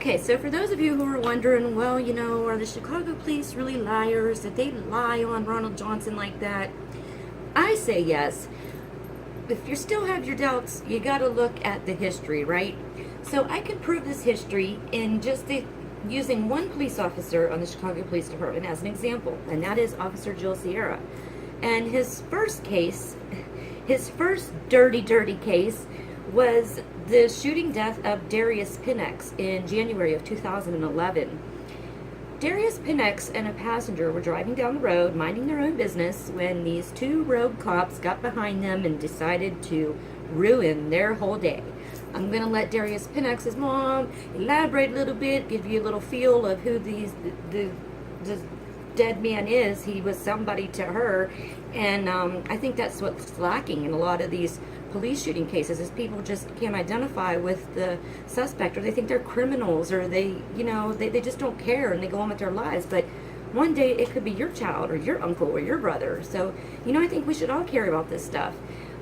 Okay, so for those of you who are wondering, well, you know, are the Chicago police really liars? Did they lie on Ronald Johnson like that? I say yes. If you still have your doubts, you got to look at the history, right? So I can prove this history in just using one police officer on the Chicago Police Department as an example, and that is Officer Gil Sierra. And his first case, his first dirty case, was the shooting death of Darius Pinex in January of 2011. Darius Pinex and a passenger were driving down the road, minding their own business, when these two rogue cops got behind them and decided to ruin their whole day. I'm going to let Darius Pinex's mom elaborate a little bit, give you a little feel of who the dead man is. He was somebody to her, and I think that's what's lacking in a lot of these police shooting cases, is people just can't identify with the suspect, or they think they're criminals, or they just don't care and they go on with their lives. But one day it could be your child or your uncle or your brother. So I think we should all care about this stuff.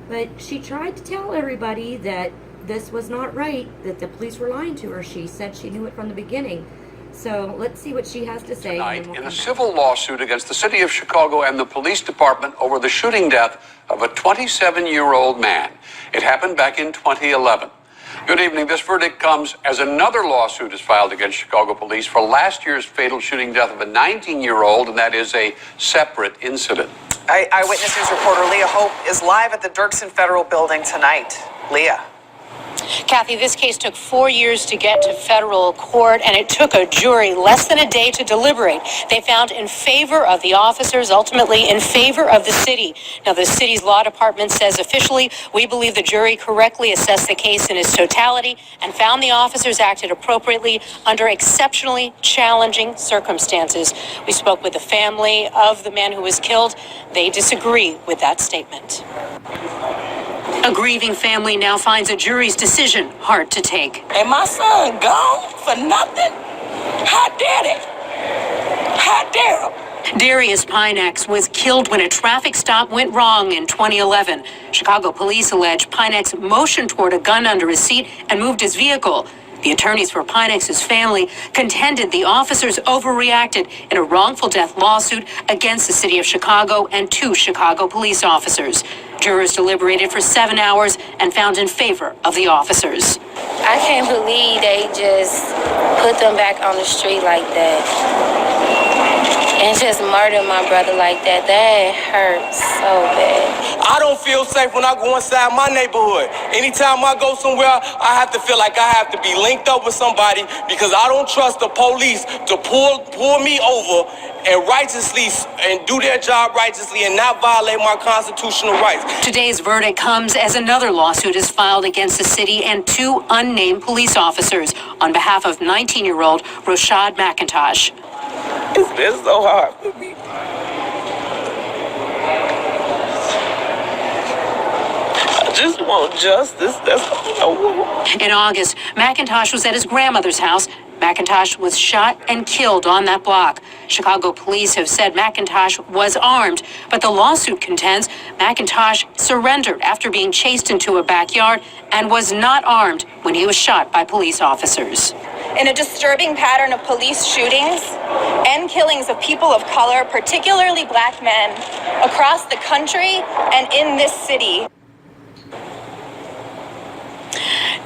But she tried to tell everybody that this was not right, that the police were lying to her. She said she knew it from the beginning. So let's see what she has to say. Tonight, in a civil lawsuit against the city of Chicago and the police department over the shooting death of a 27-year-old man. It happened back in 2011. Good evening. This verdict comes as another lawsuit is filed against Chicago police for last year's fatal shooting death of a 19-year-old, and that is a separate incident. Eyewitness News reporter Leah Hope is live at the Dirksen Federal Building tonight. Leah. Kathy, this case took 4 years to get to federal court, and it took a jury less than a day to deliberate. They found in favor of the officers, ultimately in favor of the city. Now, the city's law department says officially, we believe the jury correctly assessed the case in its totality and found the officers acted appropriately under exceptionally challenging circumstances. We spoke with the family of the man who was killed. They disagree with that statement. A grieving family now finds a jury's decision hard to take. And my son gone for nothing? How dare they? How dare them? Darius Pinex was killed when a traffic stop went wrong in 2011. Chicago police allege Pinex motioned toward a gun under his seat and moved his vehicle. The attorneys for Pinex's family contended the officers overreacted in a wrongful death lawsuit against the city of Chicago and 2 Chicago police officers. Jurors deliberated for 7 hours and found in favor of the officers. I can't believe they just put them back on the street like that and just murder my brother like that. That hurts so bad. I don't feel safe when I go inside my neighborhood. Anytime I go somewhere, I have to feel like I have to be linked up with somebody, because I don't trust the police to pull me over and righteously and do their job righteously and not violate my constitutional rights. Today's verdict comes as another lawsuit is filed against the city and 2 unnamed police officers on behalf of 19-year-old Rashad McIntosh. It's been so hard for me. I just want justice. That's all I want. In August, McIntosh was at his grandmother's house. McIntosh was shot and killed on that block. Chicago police have said McIntosh was armed, but the lawsuit contends McIntosh surrendered after being chased into a backyard and was not armed when he was shot by police officers. In a disturbing pattern of police shootings and killings of people of color, particularly black men, across the country and in this city.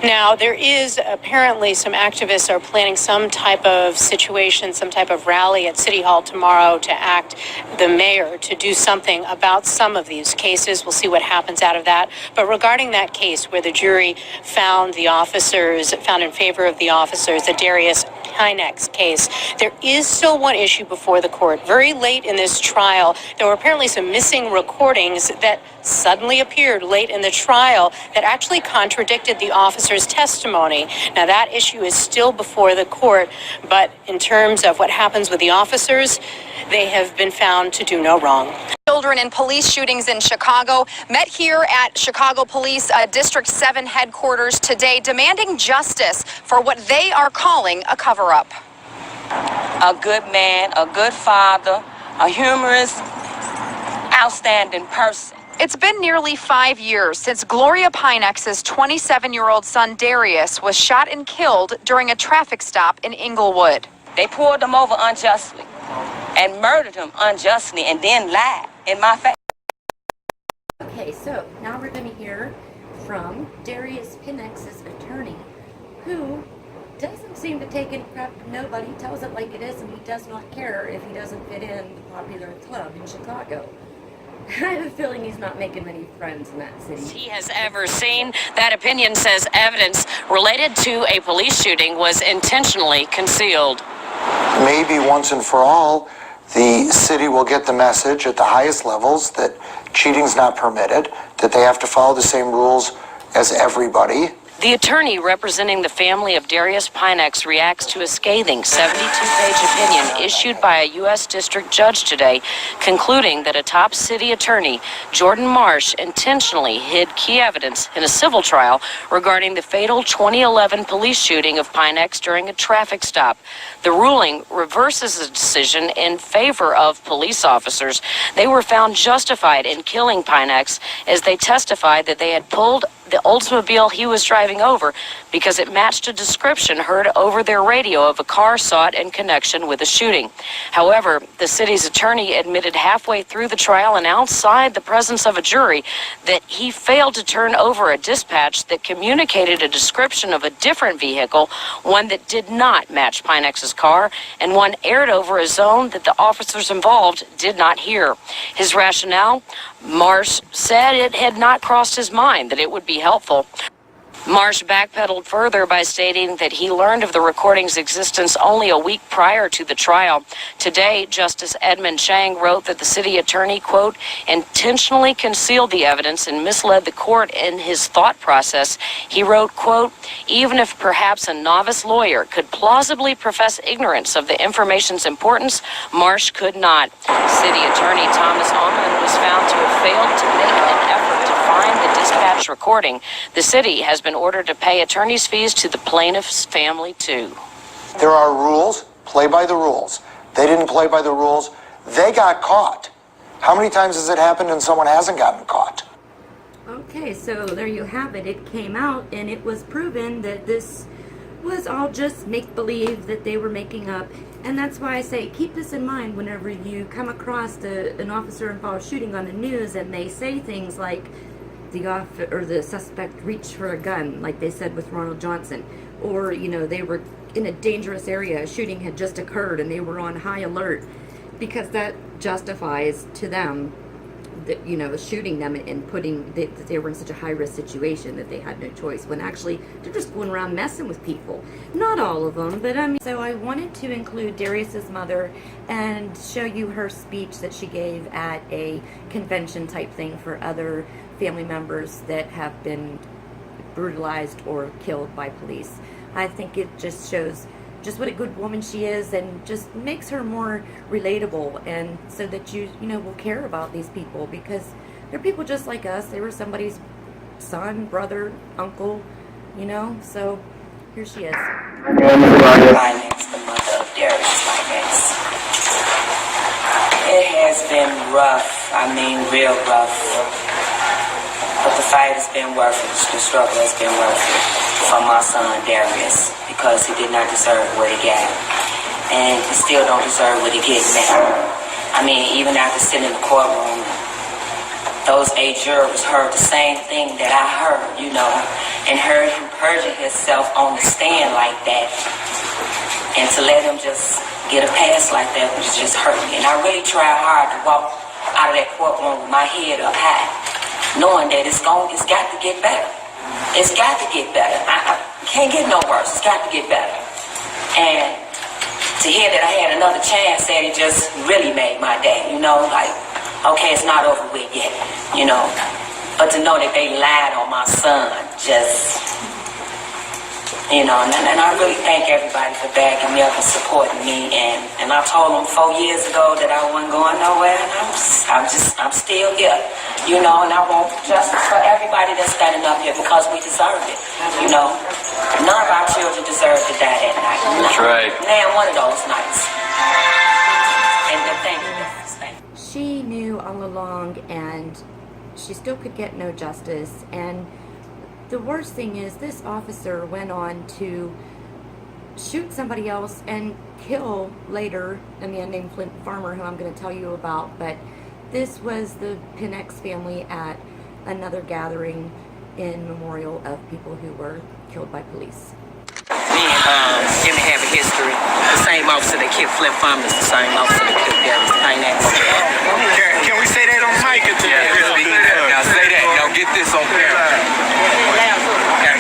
Now, there is apparently some activists are planning some type of situation, some type of rally at City Hall tomorrow to act the mayor to do something about some of these cases. We'll see what happens out of that. But regarding that case where the jury found in favor of the officers, the Darius Pinex case, there is still one issue before the court. Very late in this trial, there were apparently some missing recordings that suddenly appeared late in the trial that actually contradicted the officer's testimony. Now, that issue is still before the court, but in terms of what happens with the officers, they have been found to do no wrong. Children in police shootings in Chicago met here at Chicago Police District 7 headquarters today, demanding justice for what they are calling a cover-up. A good man, a good father, a humorous, outstanding person. It's been nearly 5 years since Gloria Pinex's 27-year-old son Darius was shot and killed during a traffic stop in Inglewood. They pulled him over unjustly and murdered him unjustly and then lied in my face. Okay, so now we're going to hear from Darius Pinex's attorney, who doesn't seem to take any crap from nobody. He tells it like it is, and he does not care if he doesn't fit in the popular club in Chicago. I have a feeling he's not making many friends in that city. He has ever seen. That opinion says evidence related to a police shooting was intentionally concealed. Maybe once and for all, the city will get the message at the highest levels that cheating's not permitted, that they have to follow the same rules as everybody. The attorney representing the family of Darius Pinex reacts to a scathing 72-page opinion issued by a U.S. district judge today, concluding that a top city attorney, Jordan Marsh, intentionally hid key evidence in a civil trial regarding the fatal 2011 police shooting of Pinex during a traffic stop. The ruling reverses the decision in favor of police officers. They were found justified in killing Pinex as they testified that they had pulled the Oldsmobile he was driving over because it matched a description heard over their radio of a car sought in connection with a shooting. However, the city's attorney admitted halfway through the trial and outside the presence of a jury that he failed to turn over a dispatch that communicated a description of a different vehicle, one that did not match Pinex's car, and one aired over a zone that the officers involved did not hear. His rationale? Marsh said it had not crossed his mind that it would be helpful. Marsh backpedaled further by stating that he learned of the recording's existence only a week prior to the trial. Today, Justice Edmund Chang wrote that the city attorney, quote, intentionally concealed the evidence and misled the court in his thought process. He wrote, quote, even if perhaps a novice lawyer could plausibly profess ignorance of the information's importance, Marsh could not. City Attorney Thomas Almond was found to have failed to make an effort to find the dispatch recording. The city has been ordered to pay attorney's fees to the plaintiff's family, too. There are rules. Play by the rules. They didn't play by the rules. They got caught. How many times has it happened and someone hasn't gotten caught? Okay, so there you have it. It came out and it was proven that this was all just make-believe that they were making up. And that's why I say keep this in mind whenever you come across an officer-involved shooting on the news and they say things like the suspect reached for a gun, like they said with Ronald Johnson, or they were in a dangerous area, a shooting had just occurred and they were on high alert, because that justifies to them that shooting them and putting that they were in such a high-risk situation that they had no choice, when actually they're just going around messing with people. Not all of them, but so I wanted to include Darius's mother and show you her speech that she gave at a convention type thing for other family members that have been brutalized or killed by police. I think it just shows just what a good woman she is, and just makes her more relatable, and so that you will care about these people, because they're people just like us. They were somebody's son, brother, uncle, so here she is. Pinex, the mother of Darius Pinex. It has been rough. I mean, real rough. But the fight has been worth it. The struggle has been worth it for my son Darius, because he did not deserve what he got. And he still don't deserve what he gets now. I mean, even after sitting in the courtroom, those 8 jurors heard the same thing that I heard, and heard him perjuring himself on the stand like that. And to let him just get a pass like that was just hurting me. And I really tried hard to walk out of that courtroom with my head up high, knowing that it's got to get better. It's got to get better. I can't get no worse. It's got to get better. And to hear that I had another chance, that it just really made my day. Like, okay, it's not over with yet, But to know that they lied on my son, just, and I really thank everybody for backing me up and supporting me. And I told them 4 years ago that I wasn't going nowhere, and I'm still here, and I want justice for everybody that's standing up here, because we deserve it, None of our children deserve to die that night. That's right. Man, one of those nights. And thank you guys. She knew all along, and she still could get no justice. And the worst thing is this officer went on to shoot somebody else and kill later a man named Flint Farmer, who I'm going to tell you about. But this was the Pinex family at another gathering in memorial of people who were killed by police. Me and Jimmy have a history. The same officer that killed Flint Farmer is the same officer that killed Darius Pinex. Can we say that on mic? Now say that. Now get this on camera. Okay.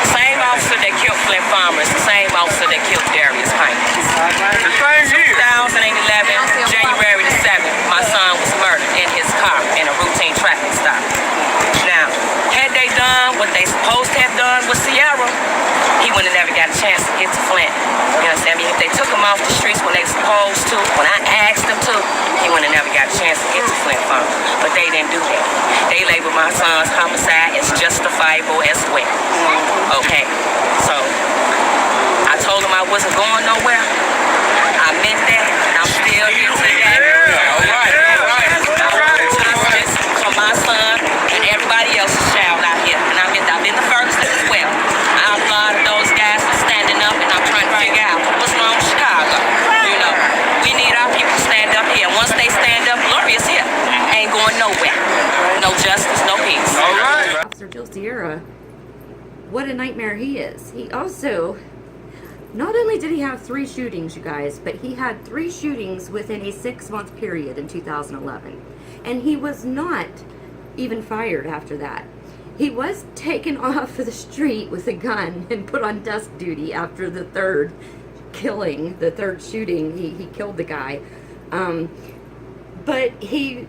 The same officer that killed Flint Farmer is the same officer that killed Darius Pinex. The same year. 2011, January the 7th, my son was murdered in his car in a routine traffic stop. Now, had they done what they supposed to have done with Sierra, he would have never got a chance to get to Flint. You understand me? If they took him off the streets when they supposed to, when I asked them to, he would have never got a chance to get to Flint Farm. But they didn't do that. They labeled my son's homicide as justifiable as well. Okay, so I told them I wasn't going nowhere. I meant that, and I'm still here today. All right. Justice for my son and everybody else's child out here. And I've been the first as well. I applaud those guys for standing up, and I'm trying to figure out what's wrong with Chicago. You know, we need our people to stand up here. Once they stand up, Gloria's here. Ain't going nowhere. No justice, no peace. All right. Officer Gil Sierra, what a nightmare he is. He also, not only did he have 3 shootings, you guys, but he had 3 shootings within a 6-month period in 2011. And he was not even fired after that. He was taken off of the street with a gun and put on desk duty after the 3rd killing, the 3rd shooting. He killed the guy. But he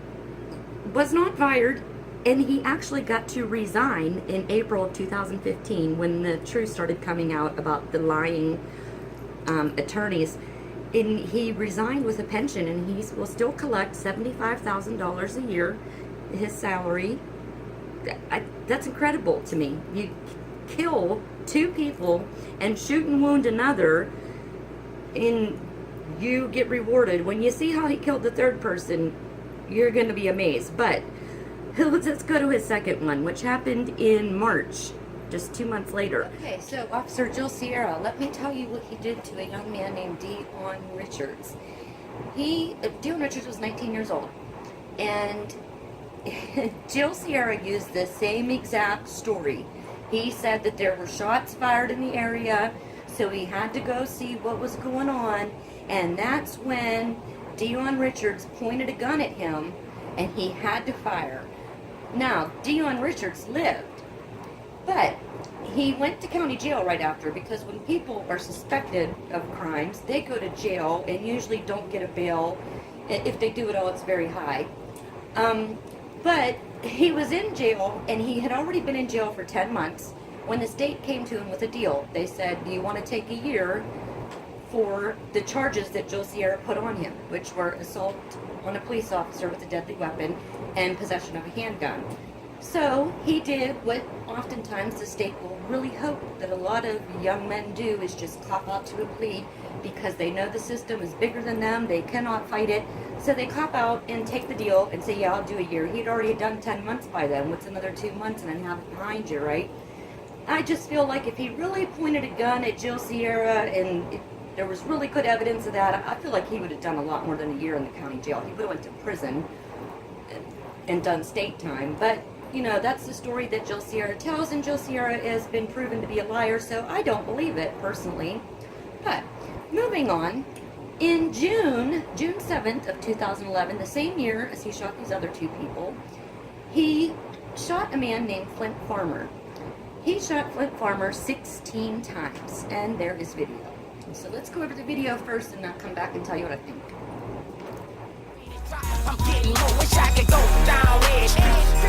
was not fired, and he actually got to resign in April of 2015 when the truth started coming out about the lying attorneys. And he resigned with a pension, and he will still collect $75,000 a year, his salary. That's incredible to me. You kill 2 people and shoot and wound another, and you get rewarded. When you see how he killed the 3rd person, you're going to be amazed. But let's go to his 2nd one, which happened in March, just 2 months later. Okay, so Officer Gil Sierra, let me tell you what he did to a young man named Dion Richards. Dion Richards was 19 years old, and Gil Sierra used the same exact story. He said that there were shots fired in the area, so he had to go see what was going on, and that's when Dion Richards pointed a gun at him, and he had to fire. Now, Dion Richards lived, but he went to county jail right after, because when people are suspected of crimes, they go to jail and usually don't get a bail. If they do at all, it's very high. But he was in jail, and he had already been in jail for 10 months when the state came to him with a deal. They said, do you want to take a year for the charges that Gil Sierra put on him, which were assault on a police officer with a deadly weapon and possession of a handgun. So he did what oftentimes the state will really hope that a lot of young men do, is just cop out to a plea because they know the system is bigger than them, they cannot fight it, so they cop out and take the deal and say, yeah, I'll do a year. He'd already done 10 months by then. What's another 2 months and then have it behind you, right? I just feel like if he really pointed a gun at Gil Sierra and there was really good evidence of that, I feel like he would have done a lot more than a year in the county jail. He would have went to prison and done state time. But, you know, that's the story that Gil Sierra tells, and Gil Sierra has been proven to be a liar, so I don't believe it, personally. But, moving on, in June 7th of 2011, the same year as he shot these other 2 people, he shot a man named Flint Farmer. He shot Flint Farmer 16 times, and there is video. So let's go over the video first, and I'll come back and tell you what I think. I'm getting low, wish I could go down with